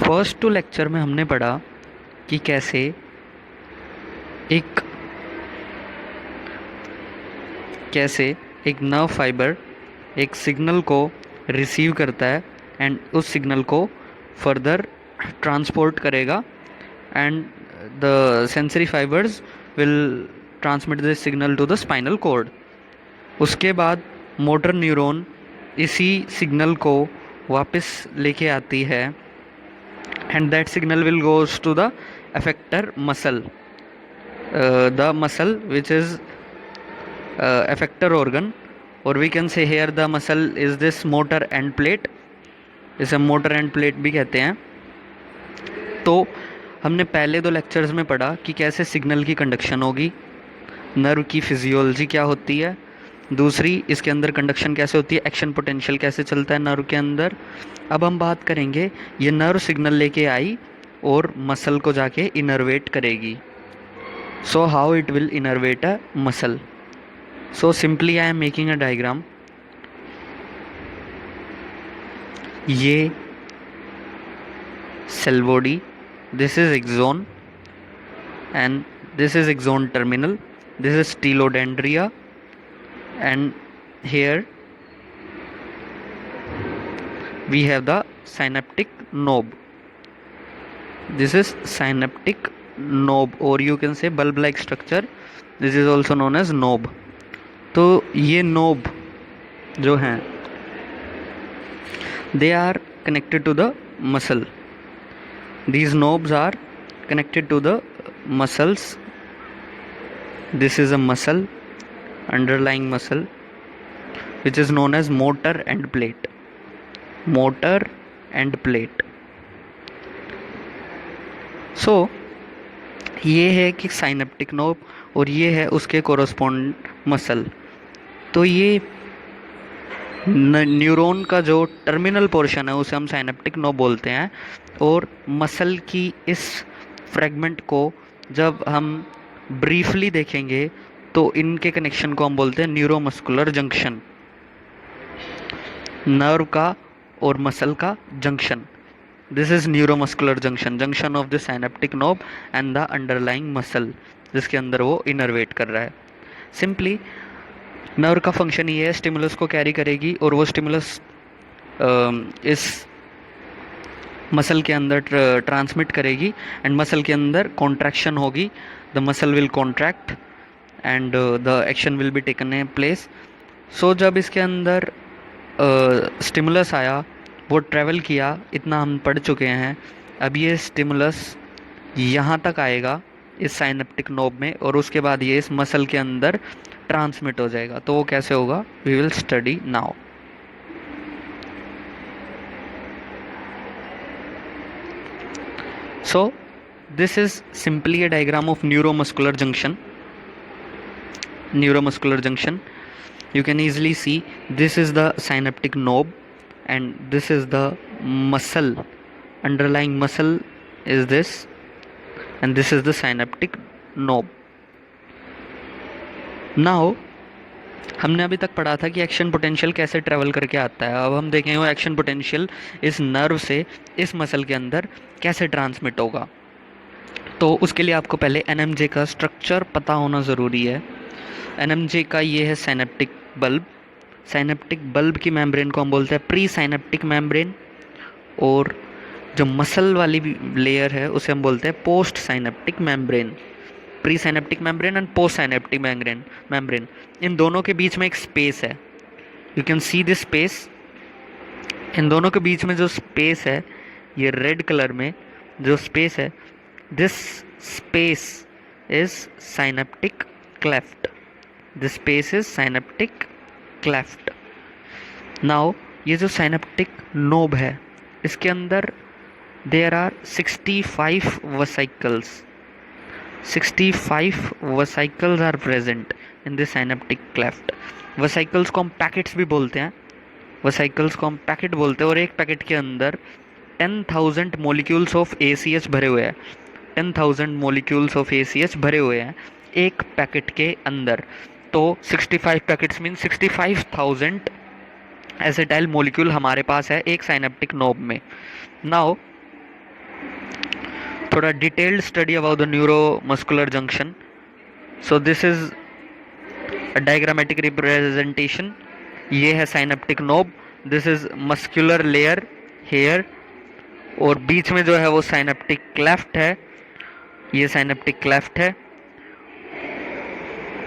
First to lecture में हमने पढ़ा कि कैसे एक कैसे एक नर्व फाइबर एक सिग्नल को रिसीव करता है एंड उस सिग्नल को फर्दर ट्रांसपोर्ट करेगा and the sensory fibres will transmit this signal to the spinal cord. उसके बाद मोटर न्यूरॉन इसी सिग्नल को वापस लेके आती है and that signal will goes to the effector muscle, the muscle which is effector organ, or we can say here the muscle is this motor end plate, इसे motor end plate भी कहते हैं। तो हमने पहले दो लेक्चर्स में पढ़ा कि कैसे सिग्नल की कंडक्शन होगी, नर्व की फिजियोलॉजी क्या होती है, दूसरी इसके अंदर कंडक्शन कैसे होती है, एक्शन पोटेंशियल कैसे चलता है नर्व के अंदर। अब हम बात करेंगे ये नर्व सिग्नल लेके आई और मसल को जाके इनर्वेट करेगी। So how it will innervate a muscle. So simply I am making a diagram. ये cell body, this is axon and this is axon terminal, this is telodendria and here we have the synaptic knob. This is synaptic knob or you can say bulb like structure, this is also known as knob. तो ये knob जो हैं they are connected to the muscle. These knobs are connected to the muscles. This is a muscle, underlying muscle, which is known as motor end plate. Motor end plate. So ये है कि synaptic knob और ये है उसके कोरोस्पोंड muscle. तो ये neuron का जो टर्मिनल पोर्शन है उसे हम साइनेप्टिक नोब बोलते हैं, और मसल की इस फ्रेगमेंट को जब हम ब्रीफली देखेंगे तो इनके कनेक्शन को हम बोलते हैं न्यूरोमस्कुलर जंक्शन। नर्व का और मसल का junction, this is neuromuscular junction, junction of the synaptic knob and the underlying muscle जिसके अंदर वो इनर्वेट कर रहा है। सिंपली नर्व का फंक्शन ये है, स्टिमुलस को कैरी करेगी और वो स्टिमुलस इस मसल के अंदर ट्रांसमिट करेगी एंड मसल के अंदर कॉन्ट्रैक्शन होगी, the muscle will contract and the action will be taken a place. So जब इसके अंदर स्टिमुलस आया, वो ट्रैवल किया, इतना हम पढ़ चुके हैं। अब ये स्टिमुलस यहाँ तक आएगा इस साइनेप्टिक नोब में और उसके बाद ये इस मसल के अंदर ट्रांसमिट हो जाएगा। तो वो कैसे होगा, we will study now. So this is simply a diagram of neuromuscular junction. Neuromuscular junction, you can easily see this is the synaptic knob and this is the muscle, underlying muscle is this and this is the synaptic knob. Now हमने अभी तक पढ़ा था कि action potential कैसे travel करके आता है। अब हम देखेंगे वो एक्शन पोटेंशियल इस नर्व से इस मसल के अंदर कैसे ट्रांसमिट होगा। तो उसके लिए आपको पहले एनएमजे का स्ट्रक्चर पता होना ज़रूरी है। एनएमजे का ये है साइनेप्टिक बल्ब। साइनेप्टिक बल्ब की मेम्ब्रेन को हम बोलते हैं प्री साइनेप्टिक मेम्ब्रेन, और जो मसल वाली लेयर है उसे हम बोलते हैं post synaptic membrane. Pre synaptic membrane and post synaptic membrane, इन दोनों के बीच में एक स्पेस है, you can see this space. इन दोनों के बीच में जो स्पेस है, ये रेड कलर में जो स्पेस है, this space is synaptic cleft. This space is synaptic cleft. Now ये जो साइनेप्टिक नोब है, इसके अंदर there are 65 vesicles. 65 vesicles are present in this synaptic cleft. Vesicles को हम पैकेट्स भी बोलते हैं, वेसिकल्स को हम पैकेट बोलते हैं, और एक पैकेट के अंदर 10,000 मॉलिक्यूल्स ऑफ ACH भरे हुए हैं। 10,000 मॉलिक्यूल्स ऑफ ACH भरे हुए हैं एक पैकेट के अंदर। तो 65 पैकेट्स मीन 65,000 एसिटाइल मॉलिक्यूल हमारे पास है एक साइनेप्टिक नोब में। नाउ थोड़ा detailed study about the neuromuscular junction. So this is a diagrammatic representation. ये है synaptic knob. This is muscular layer here, और बीच में जो है वो साइनेप्टिक क्लेफ्ट है. ये साइनेप्टिक क्लेफ्ट है,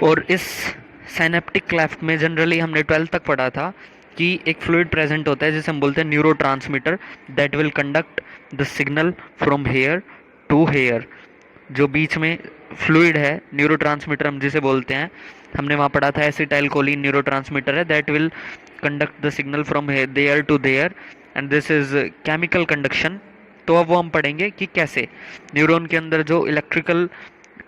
और इस साइनेप्टिक क्लेफ्ट में जनरली हमने 12th तक पढ़ा था कि एक फ्लूइड प्रेजेंट होता है जिसे हम बोलते हैं neurotransmitter, that will conduct the signal from here to here. जो बीच में फ्लूइड है, न्यूरोट्रांसमीटर हम जिसे बोलते हैं, हमने वहाँ पढ़ा था एसिटाइल कोलिन न्यूरोट्रांसमीटर है, that will conduct the signal from there to there, and this is chemical conduction. तो अब वो हम पढ़ेंगे कि कैसे न्यूरॉन के अंदर जो इलेक्ट्रिकल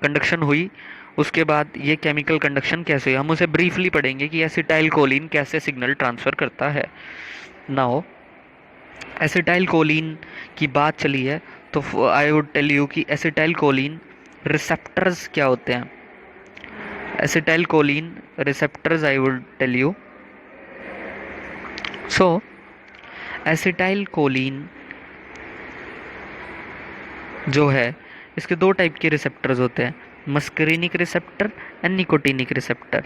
कंडक्शन हुई, उसके बाद ये केमिकल कंडक्शन कैसे हुई, हम उसे ब्रीफली पढ़ेंगे कि एसिटाइल कोलिन कैसे सिग्नल ट्रांसफ़र करता है. नाउ एसिटाइल कोलिन की बात चली है तो आई वुड टेल यू कि एसिटाइल कोलिन रिसेप्टर्स क्या होते हैं. Acetylcholine receptors I would tell you. So acetylcholine जो है, इसके दो टाइप के रिसेप्टर्स होते हैं, muscarinic receptor and nicotinic receptor.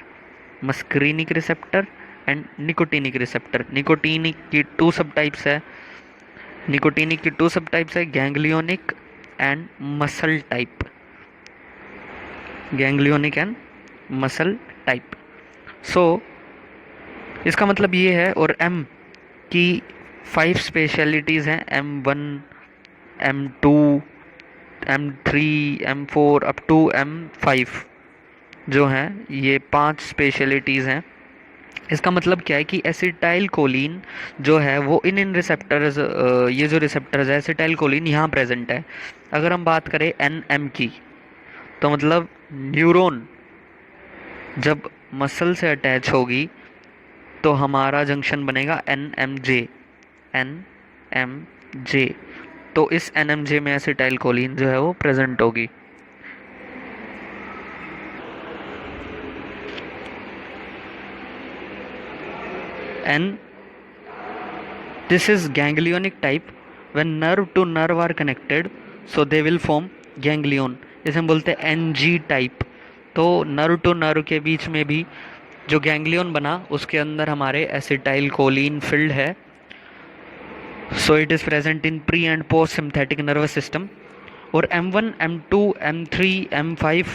Muscarinic receptor and nicotinic receptor. Nicotinic की टू सब टाइप्स है. निकोटीनिक की टू सब टाइप्स है, ganglionic and muscle type. Ganglionic and muscle type. So इसका मतलब ये है, और एम की 5 स्पेशलिटीज़ हैं, M1, M2, M3, M4 up to M5 जो हैं, ये 5 स्पेशलिटीज़ हैं. इसका मतलब क्या है कि एसिटाइल कोलिन जो है वो इन रिसेप्टर्स, ये जो रिसेप्टर्स है एसिटाइल कोलिन यहाँ प्रेजेंट है. अगर हम बात करें NM की, तो मतलब न्यूरॉन जब मसल से अटैच होगी तो हमारा जंक्शन बनेगा NMJ. NMJ. तो इस NMJ में एसिटाइल कोलिन जो है वो प्रेजेंट होगी. And this is ganglionic type. When nerve to nerve are connected, so they will form ganglion. इसे हम बोलते हैं NG टाइप. तो नर्व टू नर्व के बीच में भी जो गैंग्लियन बना, उसके अंदर हमारे एसिटाइल कोलिन फिल्ड है. So it is present in pre and post synthetic nervous system. और M1, M2, M3, M5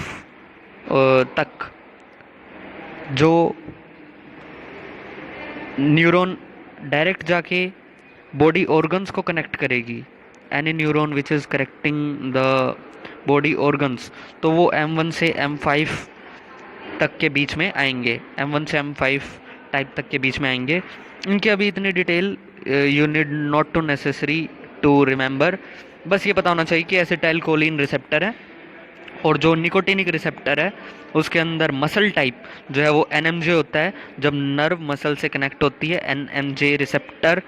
तक जो न्यूरॉन डायरेक्ट जाके बॉडी ऑर्गन्स को कनेक्ट करेगी, any neuron which is connecting the body organs, तो वो M1 से M5 तक के बीच में आएंगे. M1 से M5 टाइप तक के बीच में आएंगे. इनकी अभी इतनी detail you need not too necessary to remember. बस ये पता होना चाहिए कि एसिटाइल कोलिन रिसेप्टर है, और जो निकोटीनिक रिसेप्टर है उसके अंदर मसल टाइप जो है वो NMJ होता है. जब नर्व मसल से कनेक्ट होती है, NMJ रिसेप्टर.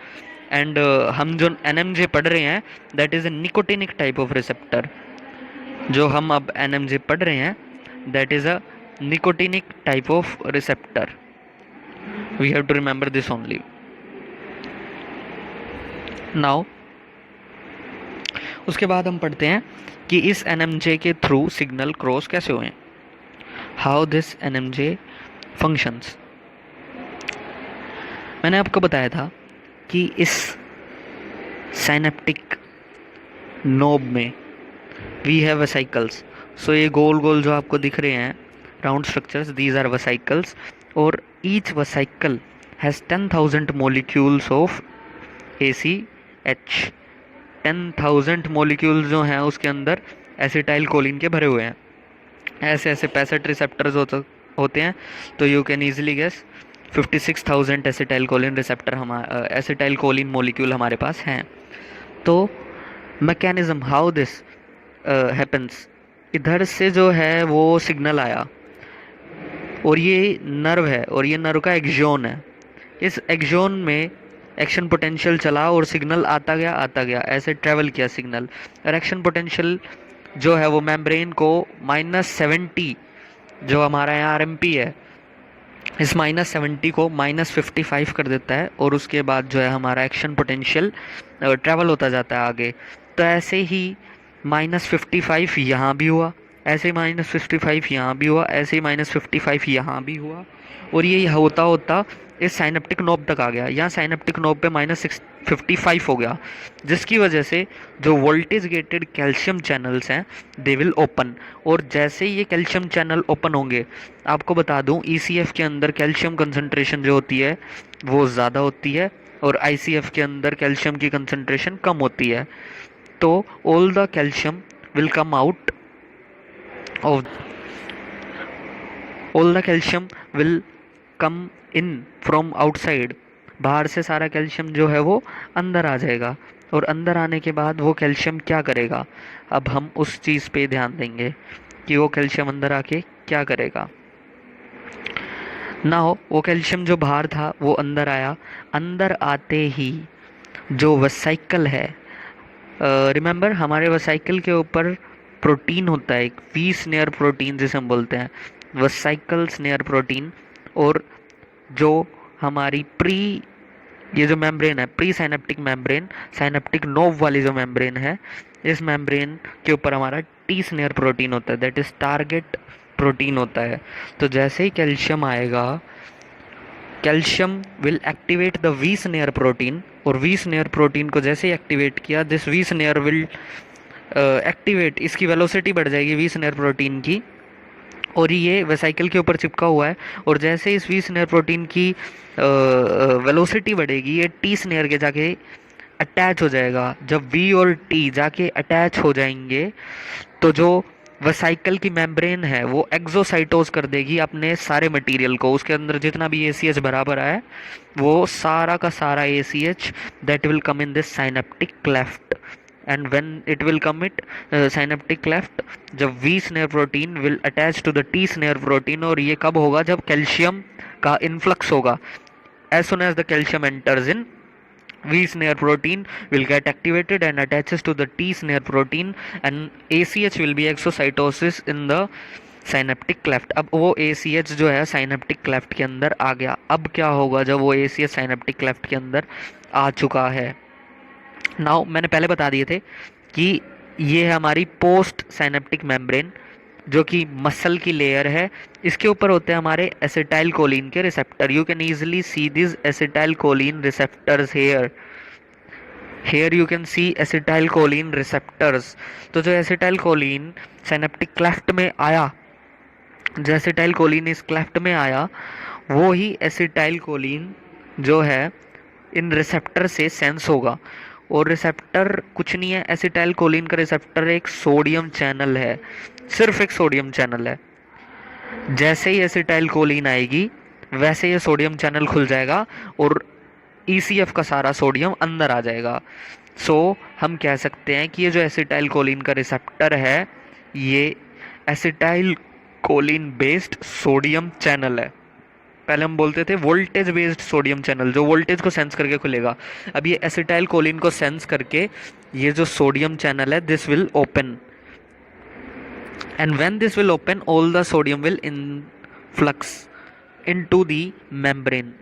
एंड हम जो NMJ पढ़ रहे हैं that is a nicotinic type of receptor. जो हम अब NMJ पढ़ रहे हैं that is a nicotinic type of receptor. We have to remember this only. Now उसके बाद हम पढ़ते हैं कि इस NMJ के थ्रू सिग्नल क्रॉस कैसे हुए. How this NMJ functions. मैंने आपको बताया था कि इस साइनेप्टिक नोब में वी हैव वेसिकल्स. सो ये गोल गोल जो आपको दिख रहे हैं round structures, these are vesicles. और each vesicle has 10,000 molecules of ACH. 10,000 molecules जो हैं उसके अंदर एसिटाइल कोलिन के भरे हुए हैं. ऐसे ऐसे 65 रिसेप्टर्स होते हैं. तो you can easily guess 56,000 acetylcholine receptor acetylcholine molecule हमारे पास हैं. तो मैकेनिज्म हाउ दिस हैपन्स, इधर से जो है वो सिग्नल आया, और ये नर्व है, और ये नर्व का एक्सोन है. इस एक्सोन में एक्शन पोटेंशियल चला और सिग्नल आता गया ऐसे ट्रैवल किया सिग्नल. और एक्शन पोटेंशियल जो है वो मेम्ब्रेन को -70, जो हमारा यहाँ RMP है, इस -70 को -55 कर देता है. और उसके बाद जो है हमारा एक्शन पोटेंशियल ट्रैवल होता जाता है आगे. तो ऐसे ही -55 यहाँ भी हुआ, ऐसे -55 यहाँ भी हुआ, ऐसे ही -55 यहाँ भी हुआ, और ये होता होता इस साइनेप्टिक नोब तक आ गया। यहाँ साइनेप्टिक नोब पे -55 हो गया, जिसकी वजह से जो वोल्टेज गेटेड कैल्शियम चैनल्स हैं दे विल ओपन। और जैसे ही ये कैल्शियम चैनल ओपन होंगे, आपको बता दूं ईसीएफ के अंदर कैल्शियम कंसंट्रेशन जो होती है वो ज़्यादा होती है, और आईसीएफ के अंदर कैल्शियम की कंसंट्रेशन कम होती है। तो all the calcium will come out of all the calcium will come in from outside। बाहर से सारा कैल्शियम जो है वो अंदर आ जाएगा, और अंदर आने के बाद वो कैल्शियम क्या करेगा, अब हम उस चीज़ पे ध्यान देंगे कि वो कैल्शियम अंदर आके क्या करेगा। ना हो वो कैल्शियम जो बाहर था वो अंदर आया, अंदर आते ही जो वेसाइकल है, रिमेंबर हमारे वेसाइकल के ऊपर प्रोटीन होता है, एक वी स्नेयर प्रोटीन जिसे हम बोलते हैं, वेसाइकल स्नेयर प्रोटीन। और जो हमारी ये जो मेम्ब्रेन है, pre synaptic membrane, synaptic knob वाली जो मेम्ब्रेन है, इस मेम्ब्रेन के ऊपर हमारा टी स्नेयर प्रोटीन होता है, दैट इज टारगेट प्रोटीन होता है। तो जैसे ही कैल्शियम आएगा, calcium will activate the v snare protein, और वी स्नेयर प्रोटीन को जैसे ही एक्टिवेट किया, this v snare will activate, इसकी वेलोसिटी बढ़ जाएगी वी स्नेयर प्रोटीन की, और ये वेसाइकल के ऊपर चिपका हुआ है। और जैसे इस वी स्नेयर प्रोटीन की वेलोसिटी बढ़ेगी, ये टी स्नेयर के जाके अटैच हो जाएगा। जब वी और टी जाके अटैच हो जाएंगे, तो जो वेसाइकल की मेम्ब्रेन है वो एक्सोसाइटोज कर देगी अपने सारे मटेरियल को, उसके अंदर जितना भी ACH भरा है वो सारा का सारा ACH that will come in this synaptic cleft. And when it will come it synaptic cleft, जब V snare protein will attach to the T snare protein, और ये कब होगा, जब कैल्शियम का इन्फ्लक्स होगा। As soon as the calcium enters in, V snare protein will get activated and attaches to the T snare protein, and ACH will be exocytosis in the synaptic cleft। अब वो ACH जो है synaptic cleft के अंदर आ गया। अब क्या होगा जब वो ACH synaptic cleft के अंदर आ चुका है। नाउ मैंने पहले बता दिए थे कि ये है हमारी पोस्ट साइनेप्टिक मेम्ब्रेन, जो कि मसल की लेयर है। इसके ऊपर होते हैं हमारे एसिटाइल कोलिन के receptor. You can easily see this acetylcholine receptors here you can see acetylcholine receptors. तो जो एसिटाइल कोलिन साइनेप्टिक क्लेफ्ट में आया, जो एसिटाइल कोलिन इस क्लेफ्ट में आया, वो ही एसिटाइल कोलिन जो है इन रिसेप्टर से सेंस होगा। और रिसेप्टर कुछ नहीं है, एसिटाइल कोलिन का रिसेप्टर एक सोडियम चैनल है, सिर्फ एक सोडियम चैनल है। जैसे ही एसिटाइल कोलिन आएगी वैसे ये सोडियम चैनल खुल जाएगा और ECF का सारा सोडियम अंदर आ जाएगा। सो हम कह सकते हैं कि ये जो एसिटाइल कोलिन का रिसेप्टर है, ये acetyl choline based sodium channel है। पहले हम बोलते थे वोल्टेज बेस्ड सोडियम चैनल, जो वोल्टेज को सेंस करके खुलेगा। अब ये एसिटाइल कोलिन को सेंस करके ये जो सोडियम चैनल है, this will open, and when this will open, all the sodium will influx into the membrane,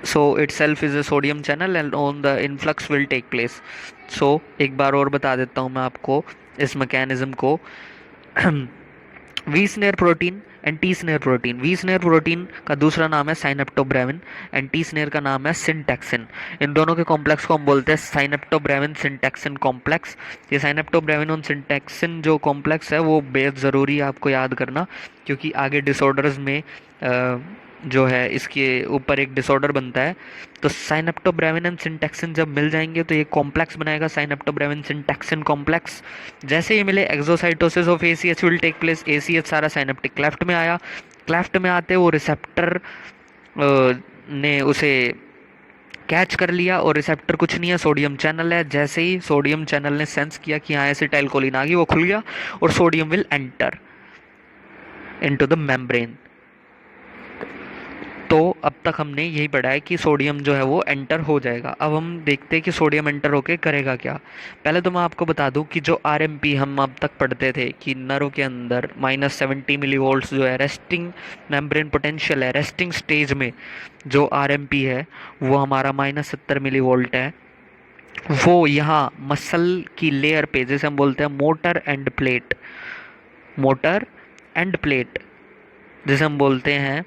so itself is a sodium channel and on the influx will take place। so एक बार और बता देता हूँ मैं आपको इस mechanism को। V snare protein and T snare protein. V snare protein का दूसरा नाम है साइनेप्टोब्रेविन एंड टी स्नेयर का नाम है सिंटैक्सिन। इन दोनों के कॉम्प्लेक्स को हम बोलते हैं साइनेप्टोब्रेविन सिंटैक्सिन कॉम्प्लेक्स। ये साइनेप्टोब्रेविन और सिंटैक्सिन जो कॉम्प्लेक्स है वो बेहद ज़रूरी है आपको याद करना, क्योंकि आगे डिसऑर्डर्स में जो है इसके ऊपर एक डिसऑर्डर बनता है। तो साइनेप्टोब्रेविन एंड सिंटैक्सिन जब मिल जाएंगे तो ये कॉम्प्लेक्स बनाएगा साइनेप्टोब्रेविन सिंटैक्सिन कॉम्प्लेक्स। जैसे ही मिले exocytosis of ACH will take place. ACH सारा साइनेप्टिक क्लेफ्ट में आया, क्लेफ्ट में आते वो रिसेप्टर ने उसे कैच कर लिया, और रिसेप्टर कुछ नहीं है, सोडियम चैनल है। जैसे ही सोडियम चैनल ने सेंस किया कि हाँ एसिटाइल कोलिन आ गई, वो खुल गया और sodium will enter into the membrane. तो अब तक हमने यही पढ़ा है कि सोडियम जो है वो एंटर हो जाएगा। अब हम देखते हैं कि सोडियम एंटर होके करेगा क्या। पहले तो मैं आपको बता दूं कि जो RMP हम अब तक पढ़ते थे कि नर्व के अंदर -70 मिलीवोल्ट्स जो है रेस्टिंग मेम्ब्रेन पोटेंशियल है, रेस्टिंग स्टेज में जो RMP है वो हमारा -70 मिलीवोल्ट है। वो यहाँ मसल की लेयर पे, जैसे हम बोलते हैं motor end plate, motor end plate जैसे हम बोलते हैं,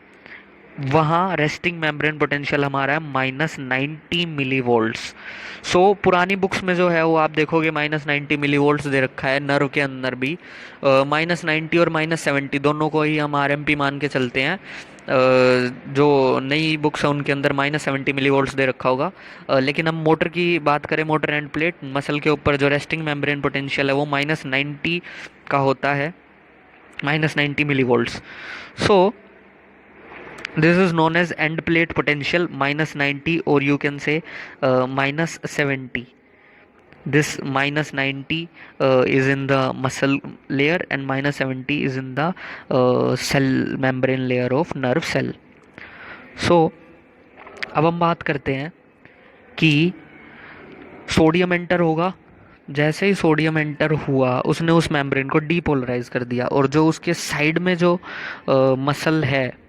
वहाँ रेस्टिंग मेम्ब्रेन पोटेंशियल हमारा है -90 मिली वोल्ट्स। सो पुरानी बुक्स में जो है वो आप देखोगे -90 मिली वोल्ट्स दे रखा है, नर्व के अंदर भी -90 और -70 दोनों को ही हम आरएमपी मान के चलते हैं। जो नई बुक्स है उनके अंदर -70 मिली वोल्ट्स दे रखा होगा। लेकिन हम मोटर की बात करें, मोटर एंड प्लेट मसल के ऊपर जो रेस्टिंग मेम्ब्रेन पोटेंशियल है वो -90 का होता है, -90 millivolts. So this is known as end plate potential -90, or you can say -70. This -90 is in the muscle layer and -70 is in the cell membrane layer of nerve cell. So अब हम बात करते हैं कि sodium enter होगा। जैसे ही sodium enter हुआ उसने उस मेम्ब्रेन को डीपोलराइज कर दिया, और जो उसके साइड में जो मसल है,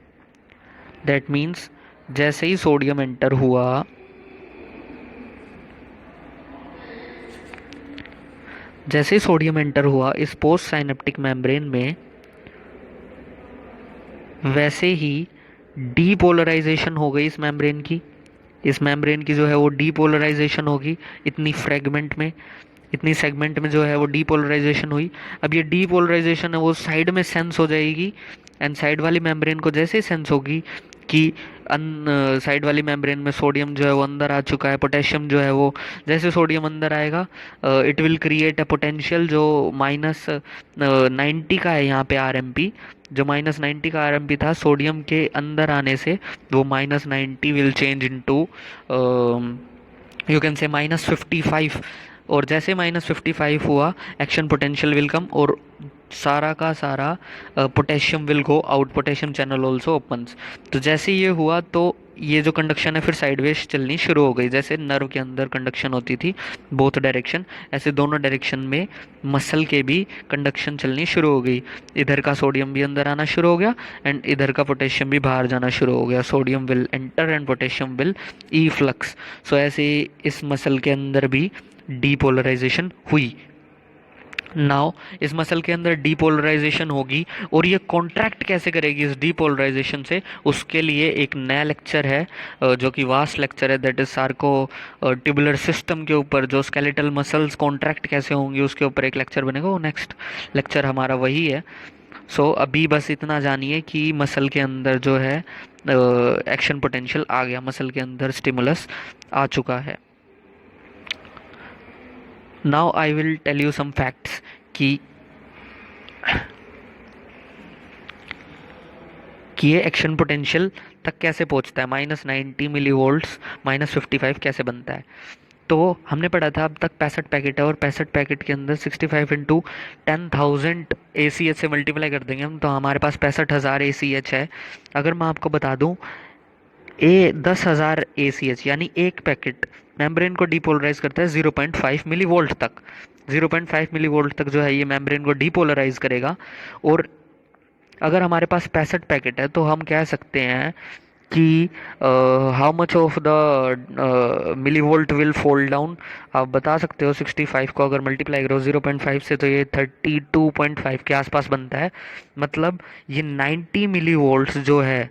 दैट मीन्स जैसे ही सोडियम एंटर हुआ, जैसे ही सोडियम एंटर हुआ इस पोस्ट साइनेप्टिक मेम्ब्रेन में, वैसे ही डीपोलराइजेशन हो गई इस मेम्ब्रेन की। इस मेम्ब्रेन की जो है वो डीपोलराइजेशन होगी, इतनी फ्रेगमेंट में, इतनी सेगमेंट में जो है वो डीपोलराइजेशन हुई। अब ये डीपोलराइजेशन है वो साइड में सेंस हो जाएगी, एंड साइड वाली मेम्ब्रेन को जैसे ही सेंस होगी कि साइड वाली मेम्ब्रेन में सोडियम जो है वो अंदर आ चुका है, पोटेशियम जो है वो, जैसे सोडियम अंदर आएगा it will create a potential जो -90 का है यहाँ पे आरएमपी। जो -90 का आरएमपी था सोडियम के अंदर आने से, वो -90 will change into you can say -55। और जैसे -55 हुआ एक्शन पोटेंशियल विल कम, और सारा का सारा potassium will go out, potassium channel also opens. तो जैसे ये हुआ तो ये जो कंडक्शन है फिर साइडवेज चलनी शुरू हो गई। जैसे नर्व के अंदर कंडक्शन होती थी बोथ डायरेक्शन, ऐसे दोनों डायरेक्शन में मसल के भी कंडक्शन चलनी शुरू हो गई। इधर का सोडियम भी अंदर आना शुरू हो गया एंड इधर का पोटेशियम भी बाहर जाना शुरू हो गया। Sodium will enter and potassium will efflux. So ऐसे इस मसल के अंदर भी डीपोलराइजेशन हुई। नाउ इस मसल के अंदर डीपोलराइजेशन होगी, और ये कॉन्ट्रैक्ट कैसे करेगी इस डीपोलराइजेशन से, उसके लिए एक नया लेक्चर है जो कि वास्ट लेक्चर है, that is Sarco tubular system के ऊपर जो स्केलेटल मसल्स कॉन्ट्रैक्ट कैसे होंगी उसके ऊपर एक लेक्चर बनेगा। वो नेक्स्ट लेक्चर हमारा वही है। सो अभी बस इतना जानिए कि मसल के अंदर जो है एक्शन पोटेंशियल आ गया, मसल के अंदर स्टिमुलस आ चुका है। Now I will tell you some facts कि ये एक्शन पोटेंशियल तक कैसे पहुंचता है, -90 मिली वोल्ट्स -55 कैसे बनता है। तो हमने पढ़ा था अब तक 65 पैकेट है, और 65 पैकेट के अंदर 65 इंटू 10,000 ACH से मल्टीप्लाई कर देंगे हम, तो हमारे पास 65,000 ACH है। अगर मैं आपको बता दूं 10,000 ACH यानी एक पैकेट मेम्ब्रेन को डीपोलराइज करता है 0.5 मिली वोल्ट तक। 0.5 मिली वोल्ट तक जो है ये मेम्ब्रेन को डीपोलराइज करेगा। और अगर हमारे पास 65 पैकेट है तो हम कह सकते हैं कि how much of the millivolt will fold down. आप बता सकते हो 65 को अगर मल्टीप्लाई करो 0.5 से तो ये 32.5 के आसपास बनता है। मतलब ये 90 मिली वोल्ट्स जो है,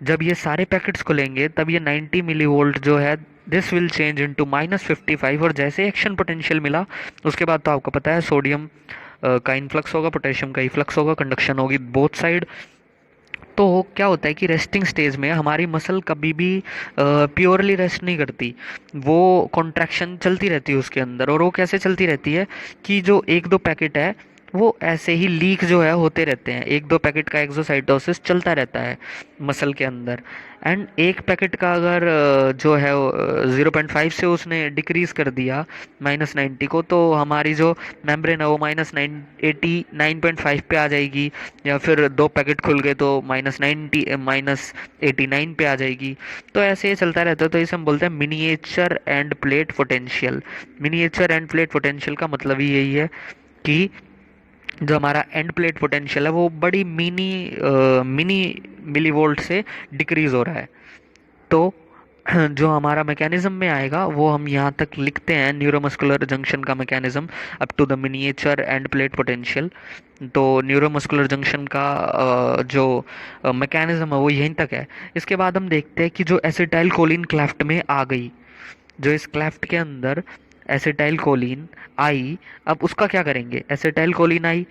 जब ये सारे पैकेट्स को लेंगे तब ये 90 मिली वोल्ट जो है दिस विल चेंज इनटू -55। और जैसे एक्शन पोटेंशियल मिला उसके बाद तो आपको पता है सोडियम का इनफ्लक्स होगा, पोटेशियम का इफ्लक्स होगा, कंडक्शन होगी बोथ साइड। तो क्या होता है कि रेस्टिंग स्टेज में हमारी मसल कभी भी प्योरली रेस्ट नहीं करती, वो कॉन्ट्रैक्शन चलती रहती है उसके अंदर। और वो कैसे चलती रहती है कि जो एक दो पैकेट है वो ऐसे ही लीक जो है होते रहते हैं, एक दो पैकेट का एक्सोसाइटोसिस चलता रहता है मसल के अंदर। एंड एक पैकेट का अगर जो है 0.5 से उसने डिक्रीज कर दिया -90 को, तो हमारी जो मेम्ब्रेन है वो -89.5 पे आ जाएगी, या फिर दो पैकेट खुल गए तो -89 पे आ जाएगी। तो ऐसे ही चलता रहता है। तो इसे हम बोलते हैं miniature end plate potential. Miniature end plate potential का मतलब ही यही है कि जो हमारा एंड प्लेट पोटेंशियल है वो बड़ी मिनी मिली वोल्ट से डिक्रीज हो रहा है। तो जो हमारा मैकेनिज्म में आएगा वो हम यहाँ तक लिखते हैं, न्यूरोमस्कुलर जंक्शन का mechanism up to the miniature end plate potential. तो न्यूरोमस्कुलर जंक्शन का जो मैकेनिज्म है वो यहीं तक है। इसके बाद हम देखते हैं कि जो एसिटाइल कोलिन क्लेफ्ट में आ गई, जो इस क्लेफ्ट के अंदर एसिटाइल कोलिन आई, अब उसका क्या करेंगे। एसिटाइल कोलिन आई,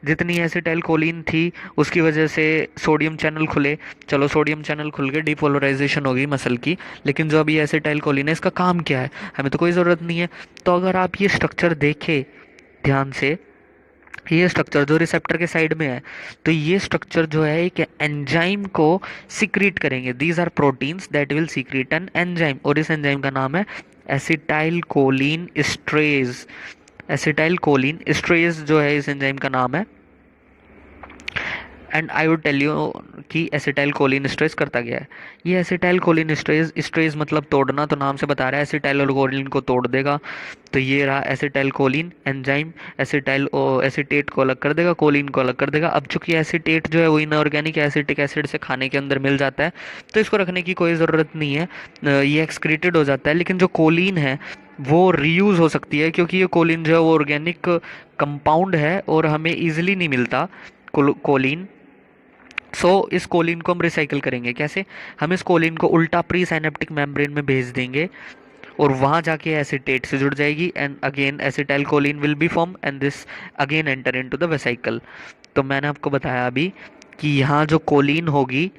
जितनी एसिटाइल कोलिन थी उसकी वजह से सोडियम चैनल खुले। चलो सोडियम चैनल खुल के डिपोलराइजेशन होगी मसल की, लेकिन जो अभी एसिटाइल कोलिन है इसका काम क्या है, हमें तो कोई ज़रूरत नहीं है। तो अगर आप ये स्ट्रक्चर देखें ध्यान से, ये स्ट्रक्चर जो रिसेप्टर के साइड में है, तो ये स्ट्रक्चर जो है एक एंजाइम को सिक्रीट करेंगे। These are proteins that will secrete an enzyme, और इस एंजाइम का नाम है acetyl choline esterase. Acetyl choline esterase जो है इस एंजाइम का नाम है। And I would tell you कि एसिटाइल कोलिन एस्ट्रेज करता गया है। ये एसिटाइल कोलिन एस्ट्रेज, एस्ट्रेज मतलब तोड़ना, तो नाम से बता रहा है एसिटाइल और कोलिन को तोड़ देगा। तो ये रहा acetyl choline enzyme, acetyl acetate को अलग कर देगा, कोलिन को अलग कर देगा। अब चूंकि एसिटेट जो है वो इनऑर्गेनिक एसिटिक एसिड से खाने के अंदर मिल जाता है, तो इसको रखने की कोई ज़रूरत नहीं है, ये एक्सक्रीटेड हो जाता है। लेकिन जो कोलिन है वो रीयूज़ हो सकती है, क्योंकि ये कोलिन जो है वो ऑर्गेनिक कंपाउंड है और हमें ईजिली नहीं मिलता कोलिन। इस कोलिन को हम रिसाइकिल करेंगे कैसे, हम इस कोलिन को उल्टा प्री साइनेप्टिक मेम्ब्रेन में भेज देंगे और वहाँ जाके एसिटेट से जुड़ जाएगी, and again acetyl choline will be form and this again enter into the vesicle. तो मैंने आपको बताया अभी कि यहाँ जो कोलिन होगी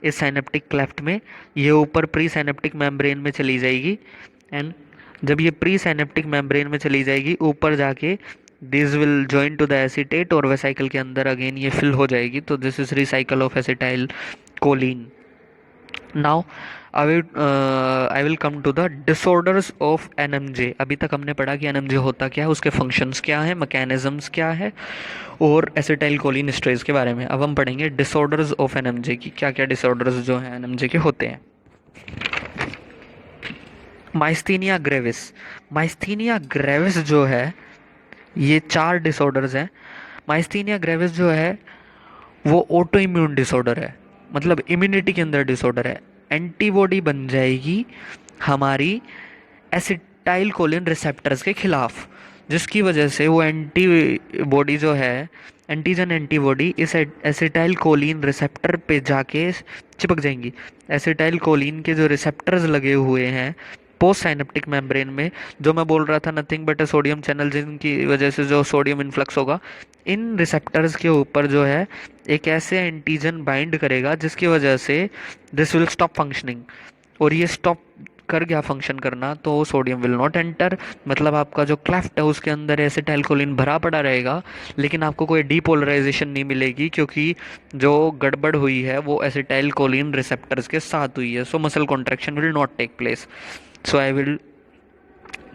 इस साइनेप्टिक क्लेफ्ट में, ये ऊपर प्री साइनेप्टिक मेम्ब्रेन में चली जाएगी, एंड जब ये प्री साइनेप्टिक मेम्ब्रेन में चली जाएगी ऊपर जाके this will join to the acetate और वेसाइकल के अंदर अगेन ये फिल हो जाएगी। तो this is recycle of acetylcholine. Now I will come to the disorders of NMJ. अभी तक हमने पढ़ा कि एनएमजे होता क्या है, उसके फंक्शंस क्या है, मैकेनिज्म्स क्या है, और एसिटाइल कोलिन एस्ट्रेज के बारे में। अब हम पढ़ेंगे डिसऑर्डर्स ऑफ एनएमजे की, क्या क्या डिसऑर्डर्स जो हैं एनएमजे के होते हैं। माइस्थीनिया ग्रेविस, माइस्थीनिया ग्रेविस जो है ये 4 डिसऑर्डर्स हैं। माइस्थीनिया ग्रेविस जो है वो ऑटो इम्यून डिसऑर्डर है, मतलब इम्यूनिटी के अंदर डिसऑर्डर है। एंटीबॉडी बन जाएगी हमारी एसिटाइल कोलिन रिसेप्टर्स के खिलाफ, जिसकी वजह से वो एंटीबॉडी जो है, एंटीजन एंटीबॉडी इस एसिटाइल कोलिन रिसेप्टर पे जाके चिपक जाएंगी। एसिटाइल कोलिन के जो रिसेप्टर्स लगे हुए हैं पोस्ट साइनेप्टिक मेम्ब्रेन में, जो मैं बोल रहा था nothing but a sodium channel, जिनकी वजह से जो सोडियम इन्फ्लक्स होगा, इन रिसेप्टर्स के ऊपर जो है एक ऐसे एंटीजन बाइंड करेगा जिसकी वजह से दिस विल स्टॉप फंक्शनिंग, और ये स्टॉप कर गया फंक्शन करना तो सोडियम विल नॉट एंटर। मतलब आपका जो क्लेफ्ट है उसके अंदर एसिटाइल कोलिन भरा पड़ा रहेगा, लेकिन आपको कोई डीपोलराइजेशन नहीं मिलेगी, क्योंकि जो गड़बड़ हुई है वो एसिटाइल कोलिन रिसेप्टर्स के साथ हुई है। So muscle contraction will not take place. So I will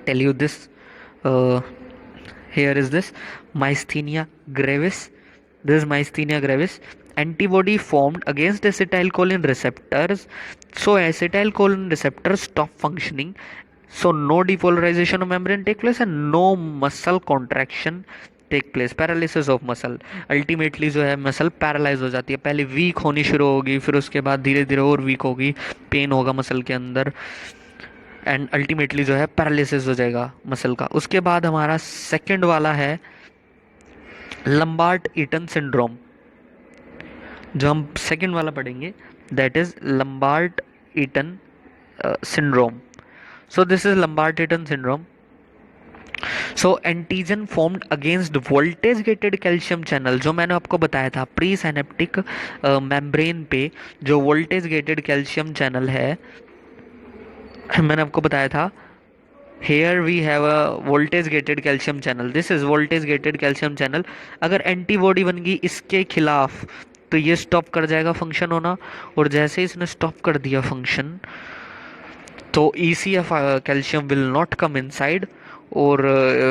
tell you this. Here is this myasthenia gravis. This is myasthenia gravis. Antibody formed against acetylcholine receptors. So acetylcholine receptors stop functioning. So no depolarization of membrane take place and no muscle contraction take place. Paralysis of muscle, ultimately जो है muscle paralyse हो जाती है। पहले week होनी शुरू होगी, फिर उसके बाद धीरे धीरे और वीक होगी, पेन होगा मसल के अंदर, एंड अल्टीमेटली जो है पैरालिसिस हो जाएगा मसल का। उसके बाद हमारा सेकंड वाला है लंबार्ड ईटन सिंड्रोम, जो हम सेकंड वाला पढ़ेंगे, that is Lambert Eaton syndrome. So this is Lambert Eaton syndrome. So antigen formed against voltage gated calcium channel, जो मैंने आपको बताया था प्री साइनेप्टिक मेम्ब्रेन पे जो वोल्टेज गेटेड कैल्शियम चैनल है, मैंने आपको बताया था here we have a voltage gated calcium channel, this is voltage gated calcium channel. अगर एंटीबॉडी बन गई इसके खिलाफ तो ये स्टॉप कर जाएगा फंक्शन होना, और जैसे इसने स्टॉप कर दिया फंक्शन तो ECF calcium will not come inside, और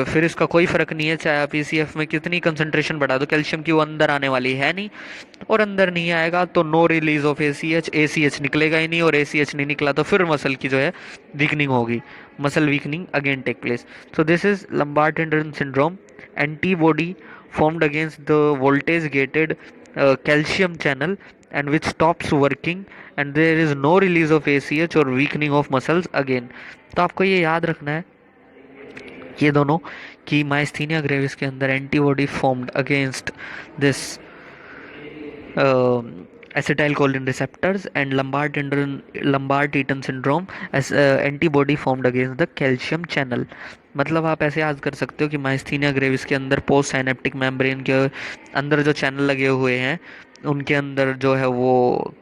फिर इसका कोई फ़र्क नहीं है चाहे आप ECF में कितनी कंसंट्रेशन बढ़ा दो, कैल्शियम की वो अंदर आने वाली है नहीं, और अंदर नहीं आएगा तो नो रिलीज ऑफ ACH निकलेगा ही नहीं, और ACH नहीं निकला तो फिर मसल की जो है वीकनिंग होगी, muscle weakening again take place. So this is Lambert Eaton syndrome. Antibody formed against the voltage gated calcium channel and which stops working and there is no release of ACH और weakening of muscles again. तो आपको ये याद रखना है ये दोनों कि माइस्थीनिया ग्रेविस के अंदर antibody formed against this acetylcholine receptors and Lambert Eaton syndrome as antibody formed against the calcium channel. मतलब आप ऐसे याद कर सकते हो कि माइस्थीनिया ग्रेविस के अंदर पोस्ट साइनेप्टिक मेम्ब्रेन के अंदर जो चैनल लगे हुए हैं उनके अंदर जो है वो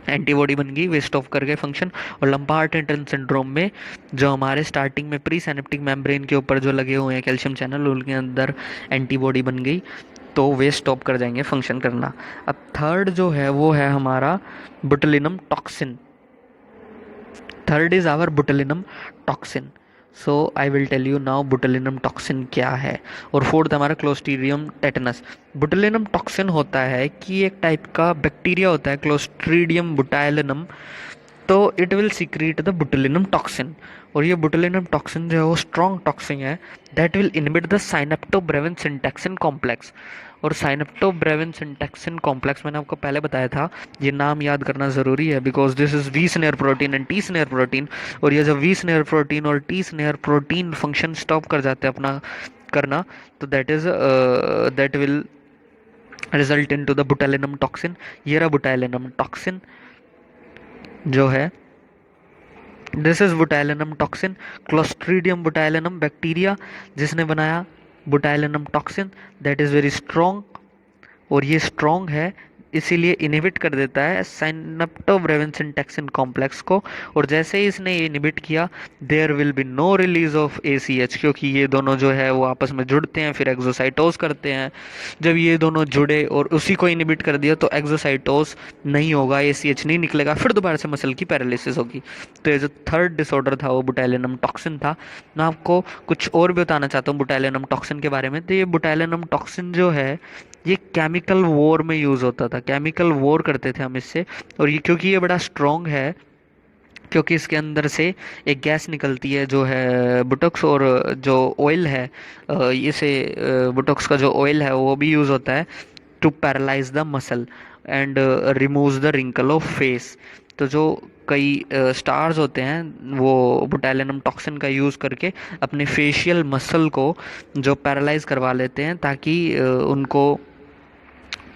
एंटीबॉडी बन गई, वे स्टॉप कर गए फंक्शन। और लंबार्ड ईटन सिंड्रोम में जो हमारे स्टार्टिंग में प्री साइनेप्टिक मेम्ब्रेन के ऊपर जो लगे हुए हैं कैल्शियम चैनल उनके अंदर एंटीबॉडी बन गई, तो वे स्टॉप कर जाएंगे फंक्शन करना। अब थर्ड जो है वो है हमारा botulinum toxin. Third is our botulinum toxin. So I will tell you now botulinum toxin क्या है। और फोर्थ हमारा क्लोस्ट्रीडियम टेटनस। बुटुलिनम टॉक्सिन होता है कि एक टाइप का बैक्टीरिया होता है क्लोस्ट्रीडियम बुटाइलिनम, तो it will secrete the botulinum toxin. और ये बुटुलिनम टॉक्सिन जो है वो स्ट्रॉन्ग टॉक्सिन है that will inhibit the synaptobrevin syntaxin complex. और साइनेप्टोब्रेविन सिंटैक्सिन कॉम्प्लेक्स मैंने आपको पहले बताया था, ये नाम याद करना ज़रूरी है because this is V snare protein and T snare protein. और ये जब वी स्नेयर प्रोटीन और T snare protein function stop कर जाते हैं अपना करना, तो that will result in to the botulinum toxin. ये रहा बुटाइलिनम टॉक्सिन जो है, this is botulinum toxin. Clostridium botulinum bacteria जिसने बनाया botulinum toxin that is very strong, और ये स्ट्रॉन्ग है इसीलिए इनहिबिट कर देता है साइनेप्टोब्रेविन सिंटैक्सिन कॉम्प्लेक्स को। और जैसे ही इसने ये इनहिबिट किया there will be no release of ACH, क्योंकि ये दोनों जो है वो आपस में जुड़ते हैं फिर एक्सोसाइटोस करते हैं। जब ये दोनों जुड़े और उसी को इनहिबिट कर दिया तो एक्सोसाइटोस नहीं होगा, ACH नहीं निकलेगा, फिर दोबारा से मसल की पैरालिसिस होगी। तो ये जो थर्ड डिसऑर्डर था वो बुटाइलिनम टॉक्सिन था। मैं आपको कुछ और भी बताना चाहता हूँ बुटाइलिनम टॉक्सिन के बारे में। तो ये बुटाइलिनम टॉक्सिन जो है ये केमिकल वॉर में यूज़ होता था, केमिकल वॉर करते थे हम इससे। और ये क्योंकि ये बड़ा स्ट्रॉन्ग है, क्योंकि इसके अंदर से एक गैस निकलती है जो है बुटॉक्स, और जो ऑयल है इसे बुटॉक्स का जो ऑयल है वो भी यूज़ होता है to paralyse the muscle and remove the wrinkle of face. तो जो कई स्टार्स होते हैं वो बुटाइलिनम टॉक्सिन का यूज़ करके अपने फेशियल मसल को जो पैरालाइज करवा लेते हैं ताकि उनको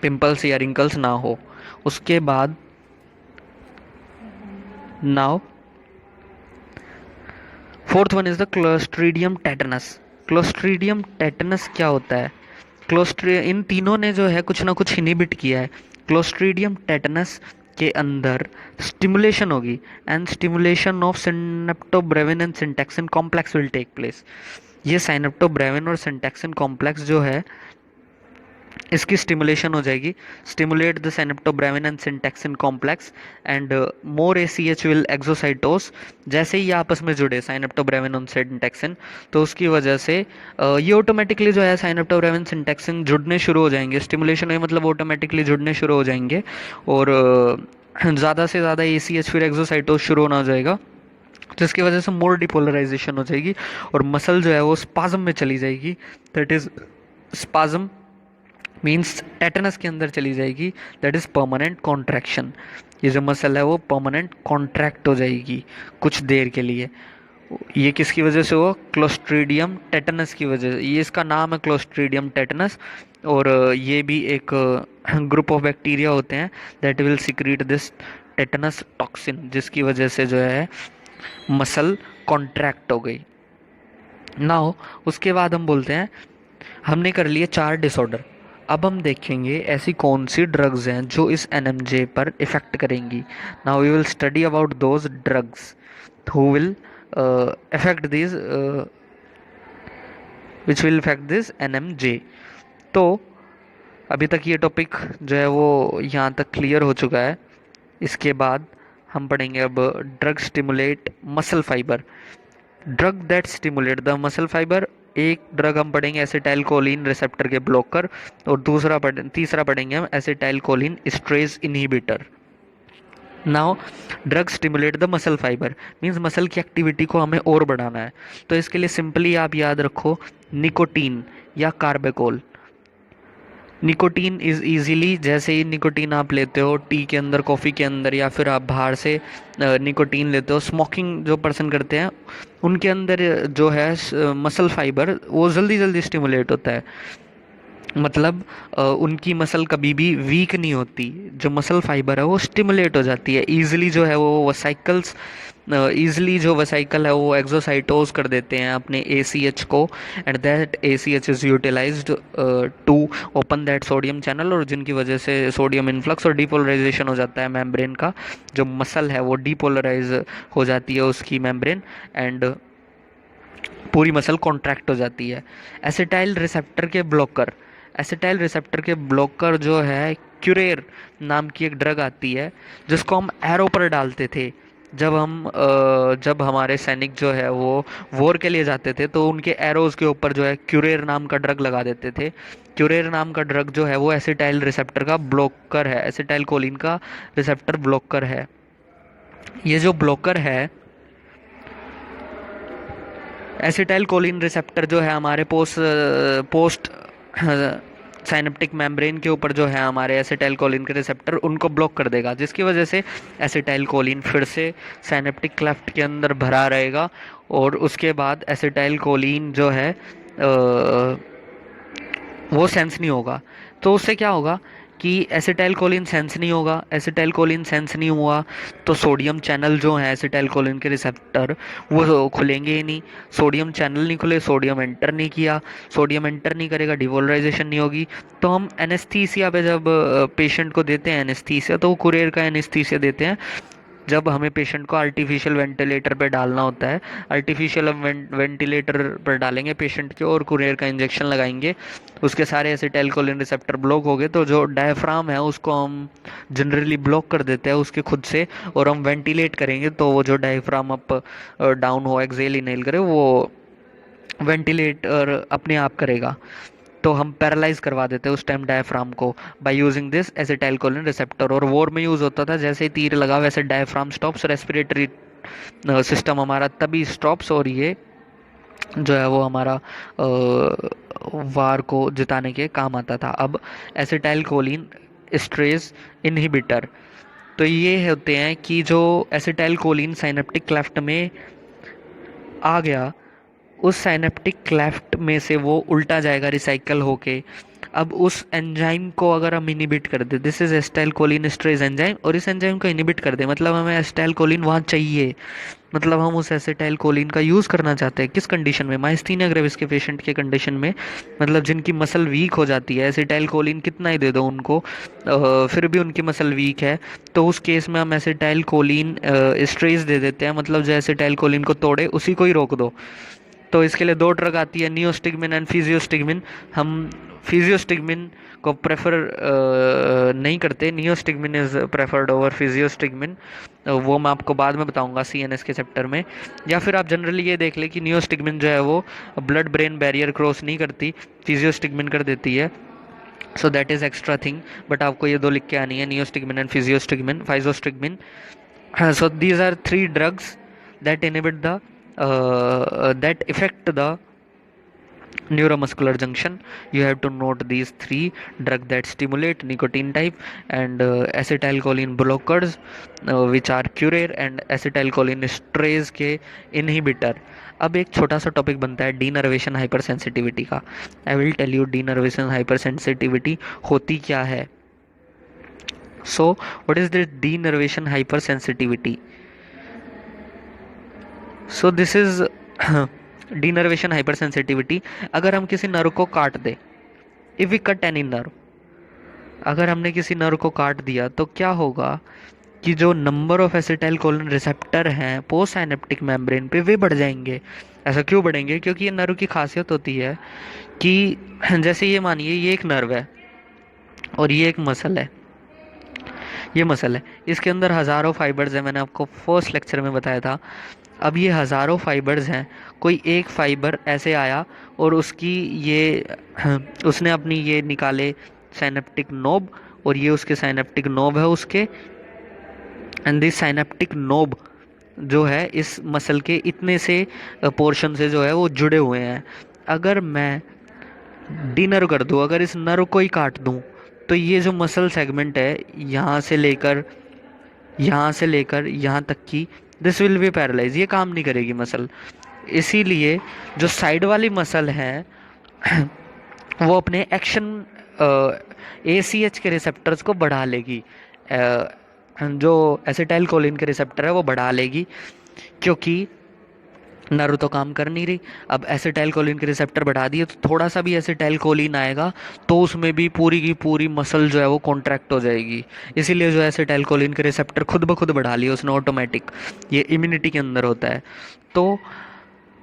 पिंपल्स या रिंकल्स ना हो। उसके बाद now fourth one is the clostridium tetanus. Clostridium tetanus क्या होता है? इन तीनों ने जो है कुछ ना कुछ इनहिबिट किया है। क्लोस्ट्रीडियम टेटनस के अंदर स्टिमुलेशन होगी and stimulation of synaptobrevin and syntaxin complex will take place. ये साइनेप्टोब्रेविन और सिंटैक्सिन कॉम्प्लेक्स जो है इसकी स्टिमुलेशन हो जाएगी, stimulate the synaptobrevin and syntaxin complex and more ACH will exocytose. जैसे ही ये आपस में जुड़े साइनेप्टोब्रेविन और सिंटैक्सिन तो उसकी वजह से ये ऑटोमेटिकली जो है साइनेप्टोब्रेविन सिंटैक्सिन जुड़ने शुरू हो जाएंगे। स्टिमुलेशन है मतलब ऑटोमेटिकली जुड़ने शुरू हो जाएंगे और ज़्यादा से ज़्यादा ACH फिर एक्सोसाइटोस शुरू होना हो जाएगा, जिसकी वजह से मोर डिपोलराइजेशन हो जाएगी और मसल जो है वो स्पाज्म में चली जाएगी। That is spasm means tetanus के अंदर चली जाएगी, दैट इज़ परमानेंट कॉन्ट्रैक्शन। ये जो मसल है वो परमानेंट कॉन्ट्रैक्ट हो जाएगी कुछ देर के लिए। ये किसकी वजह से हुआ? क्लोस्ट्रीडियम टेटनस की वजह से। ये इसका नाम है क्लोस्ट्रीडियम टेटनस और ये भी एक ग्रुप ऑफ बैक्टीरिया होते हैं that will secret this tetanus toxin, जिसकी वजह से जो है मसल कॉन्ट्रैक्ट हो गई। नाउ उसके बाद हम बोलते हैं हमने कर लिए 4 डिसऑर्डर। अब हम देखेंगे ऐसी कौन सी ड्रग्स हैं जो इस NMJ पर इफ़ेक्ट करेंगी। Now we will study about those drugs who will affect these which will affect this NMJ। तो अभी तक ये टॉपिक जो है वो यहाँ तक क्लियर हो चुका है। इसके बाद हम पढ़ेंगे अब drug stimulate muscle fibre, drug that stimulate the muscle fibre. एक ड्रग हम पढ़ेंगे एसिटाइल कोलिन रिसेप्टर के ब्लॉकर और तीसरा पढ़ेंगे हम acetyl choline esterase inhibitor. Now drug stimulate the muscle fibre means muscle की एक्टिविटी को हमें और बढ़ाना है, तो इसके लिए सिंपली आप याद रखो निकोटीन या कार्बेकोल। निकोटीन इज़ इजीली, जैसे ही निकोटीन आप लेते हो टी के अंदर, कॉफ़ी के अंदर, या फिर आप बाहर से निकोटीन लेते हो, स्मोकिंग जो पर्सन करते हैं उनके अंदर जो है मसल फाइबर वो जल्दी जल्दी स्टिमुलेट होता है। मतलब उनकी मसल कभी भी वीक नहीं होती, जो मसल फाइबर है वो स्टिमुलेट हो जाती है ईजिली, जो है वो वसाइकल्स ईजिली, जो वसाइकल है वो एक्सोसाइटोज कर देते हैं अपने ए सी एच को, and that A C H is utilised to open that sodium channel, और जिनकी वजह से सोडियम इन्फ्लक्स और डीपोलराइजेशन हो जाता है मेम्ब्रेन का, जो मसल है वो डीपोलराइज हो जाती है उसकी मेम्ब्रेन, एंड पूरी मसल कॉन्ट्रैक्ट हो जाती है। एसिटाइल रिसेप्टर के ब्लॉकर, एसिटाइल रिसेप्टर के ब्लॉकर जो है क्यूरेर नाम की एक ड्रग आती है, जिसको हम एरो पर डालते थे जब हमारे सैनिक जो है वो वॉर के लिए जाते थे, तो उनके एरोज के ऊपर जो है क्यूरेर नाम का ड्रग लगा देते थे। क्यूरेर नाम का ड्रग जो है वो एसिटाइल रिसेप्टर का ब्लॉकर है, एसिटाइल कोलिन का रिसेप्टर ब्लॉकर है। ये जो ब्लॉकर है, एसिटाइल कोलिन रिसेप्टर जो है हमारे पोस्ट साइनेप्टिक मेम्ब्रेन के ऊपर जो है हमारे एसिटाइल कोलिन के रिसेप्टर उनको ब्लॉक कर देगा, जिसकी वजह से एसिटाइल कोलिन फिर से साइनेप्टिक क्लेफ्ट के अंदर भरा रहेगा, और उसके बाद एसिटाइल कोलिन जो है वो सेंस नहीं होगा। तो उससे क्या होगा कि एसिटाइल कोलिन सेंस नहीं होगा, एसिटाइल कोलिन सेंस नहीं हुआ तो सोडियम चैनल जो है एसिटाइल कोलिन के रिसेप्टर वो खुलेंगे ही नहीं। सोडियम चैनल नहीं खुले, सोडियम एंटर नहीं किया, सोडियम एंटर नहीं करेगा, डिवोलराइजेशन नहीं होगी। तो हम एनेस्थीसिया पे जब पेशेंट को देते हैं एनेस्थीसिया, तो वो कुरेर का एनेस्थीसिया देते हैं। जब हमें पेशेंट को आर्टिफिशियल वेंटिलेटर पे डालना होता है, आर्टिफिशियल वेंटिलेटर पर डालेंगे पेशेंट के और कुरियर का इंजेक्शन लगाएंगे, उसके सारे एसिटाइल कोलिन रिसेप्टर ब्लॉक हो गए, तो जो डायफ्राम है उसको हम जनरली ब्लॉक कर देते हैं उसके खुद से, और हम वेंटिलेट करेंगे तो वो जो डायफ्राम अप डाउन हो, एक्सेल इनहेल करे, वो वेंटिलेटर अपने आप करेगा। तो हम पैरालाइज करवा देते हैं उस टाइम डायफ्राम को by using this acetylcholine receptor. और वॉर में यूज़ होता था, जैसे ही तीर लगा वैसे डायफ्राम स्टॉप्स, रेस्पिरेटरी सिस्टम हमारा तभी स्टॉप्स, और ये जो है वो हमारा वार को जिताने के काम आता था। अब एसिटाइल कोलिन स्ट्रेस इनहिबिटर, तो ये होते हैं कि जो एसिटाइल कोलिन साइनेप्टिक क्लेफ्ट में आ गया, उस साइनेप्टिक क्लेफ्ट में से वो उल्टा जाएगा रिसाइकल होके। अब उस एंजाइम को अगर हम इनिबिट कर दे, this is acetyl choline esterase enzyme, और इस एंजाइम को इनिबिट कर दे, मतलब हमें एसिटाइल कोलिन वहाँ चाहिए, मतलब हम उस एसिटाइल कोलिन का यूज़ करना चाहते हैं। किस कंडीशन में? माइस्थीनिया ग्रेविस के पेशेंट के कंडीशन में, मतलब जिनकी मसल वीक हो जाती है, एसिटाइल कोलिन कितना ही दे दो उनको फिर भी उनकी मसल वीक है, तो उस केस में हम एसिटाइल कोलिन एस्ट्रेज दे देते हैं, मतलब जो एसिटाइल कोलिन को तोड़े उसी को ही रोक दो। तो इसके लिए दो ड्रग आती है, नियोस्टिगमिन एंड फिजियोस्टिगमिन। हम फिजियोस्टिगमिन को प्रेफर नहीं करते, नियोस्टिगमिन इज़ प्रेफर्ड ओवर फिजियोस्टिगमिन, वो मैं आपको बाद में बताऊंगा सीएनएस के चैप्टर में। या फिर आप जनरली ये देख लें कि नियोस्टिगमिन जो है वो ब्लड ब्रेन बैरियर क्रॉस नहीं करती, फिजियोस्टिगमिन कर देती है, so that is extra thing. But आपको ये दो लिख के आनी है, neostigmine and फिजियोस्टिगमिन, फाइजोस्टिगमिन। So these are three drugs that inhibit the that affect the neuromuscular junction. You have to note these three drug that stimulate nicotine type, and acetylcholine blockers, which are Curer, and acetylcholine esterase के inhibitor. अब एक छोटा सा topic बनता है denervation hypersensitivity का। I will tell you denervation hypersensitivity होती क्या है। So what is the denervation hypersensitivity? So this is denervation hypersensitivity। अगर हम किसी नर्व को काट दे, if we cut any nerve, अगर हमने किसी नर्व को काट दिया तो क्या होगा कि जो number of acetylcholine receptor हैं पोस्ट साइनेप्टिक मेम्ब्रेन पे वे बढ़ जाएंगे। ऐसा क्यों बढ़ेंगे? क्योंकि ये नर्व की खासियत होती है कि जैसे ये मानिए ये एक नर्व है और ये एक मसल है, ये मसल है, इसके अंदर हज़ारों फाइबर्स हैं, मैंने आपको फर्स्ट लेक्चर में बताया था। अब ये हज़ारों फाइबर्स हैं, कोई एक फाइबर ऐसे आया और उसकी ये उसने अपनी ये निकाले साइनेप्टिक नोब, और ये उसके साइनेप्टिक नोब है उसके, एंड दिस साइनेप्टिक नोब जो है इस मसल के इतने से पोर्शन से जो है वो जुड़े हुए हैं। अगर मैं डीनर्व कर दूँ, अगर इस नर्व को ही काट दूँ, तो ये जो मसल सेगमेंट है, यहाँ से लेकर यहाँ से लेकर यहाँ तक की, दिस विल बी पैरालाइज, ये काम नहीं करेगी मसल। इसीलिए जो साइड वाली मसल है वो अपने एक्शन ACH के रिसेप्टर्स को बढ़ा लेगी, जो एसिटाइल कोलिन के रिसेप्टर है वो बढ़ा लेगी, क्योंकि नर्व तो काम कर नहीं रही। अब एसिटाइल कोलिन के रिसेप्टर बढ़ा दिए तो थोड़ा सा भी एसिटाइल कोलिन आएगा तो उसमें भी पूरी की पूरी मसल जो है वो कॉन्ट्रैक्ट हो जाएगी। इसीलिए जो एसिटाइल कोलिन के रिसेप्टर खुद ब खुद बढ़ा लिए उसने ऑटोमेटिक, ये इम्यूनिटी के अंदर होता है। तो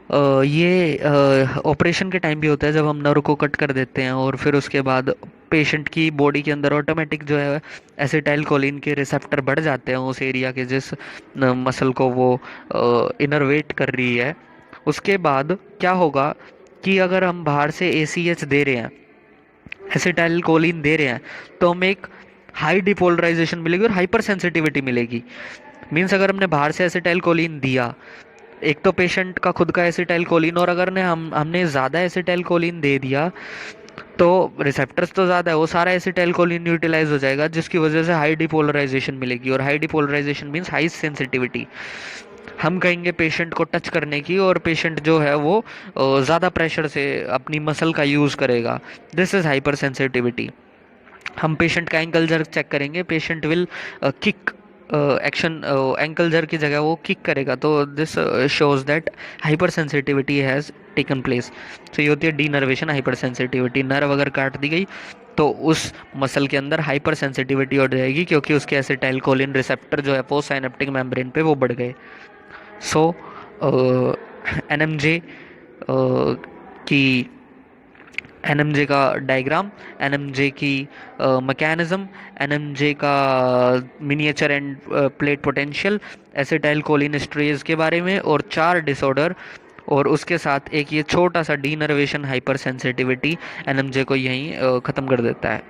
ये ऑपरेशन के टाइम भी होता है जब हम नर्व को कट कर देते हैं और फिर उसके बाद पेशेंट की बॉडी के अंदर ऑटोमेटिक जो है एसिटाइल कोलिन के रिसेप्टर बढ़ जाते हैं उस एरिया के जिस मसल को वो इनर्वेट कर रही है। उसके बाद क्या होगा कि अगर हम बाहर से ACH दे रहे हैं, एसिटाइल कोलिन दे रहे हैं, तो हमें एक हाई डिपोलराइजेशन मिलेगी और हाइपर सेंसिटिविटी मिलेगी। मीन्स अगर हमने बाहर से एसिटाइल कोलिन दिया, एक तो पेशेंट का खुद का एसिटाइल कोलिन, और अगर ने हमने ज़्यादा एसिटाइल कोलिन दे दिया तो रिसेप्टर्स तो ज़्यादा है, वो सारा एसिटाइल कोलिन यूटिलाइज हो जाएगा, जिसकी वजह से हाई डिपोलराइजेशन मिलेगी। और high depolarisation means high sensitivity, हम कहेंगे पेशेंट को टच करने की, और पेशेंट जो है वो ज़्यादा प्रेशर से अपनी मसल का यूज़ करेगा। This is hyper sensitivity. हम पेशेंट का एंकल जर्क चेक करेंगे, patient will kick, action ankle jerk की जगह वो किक करेगा, तो this shows that hyper sensitivity has taken place. तो ये होती है डीनर्वेशन, हाइपर सेंसिटिविटी। नर्व अगर काट दी गई तो उस मसल के अंदर हाइपर सेंसिटिविटी हो जाएगी, क्योंकि उसके एसिटाइल कोलिन रिसेप्टर जो है पोस्ट साइनेप्टिक मेम्ब्रेन पे वो बढ़ गए। सो NMJ की NMJ का डायग्राम, NMJ की मैकेनिज्म, NMJ का miniature end plate potential, acetyl cholinesterase के बारे में, और 4 डिसऑर्डर, और उसके साथ एक ये छोटा सा डीनर्वेशन हाइपर सेंसिटिविटी NMJ को यहीं ख़त्म कर देता है।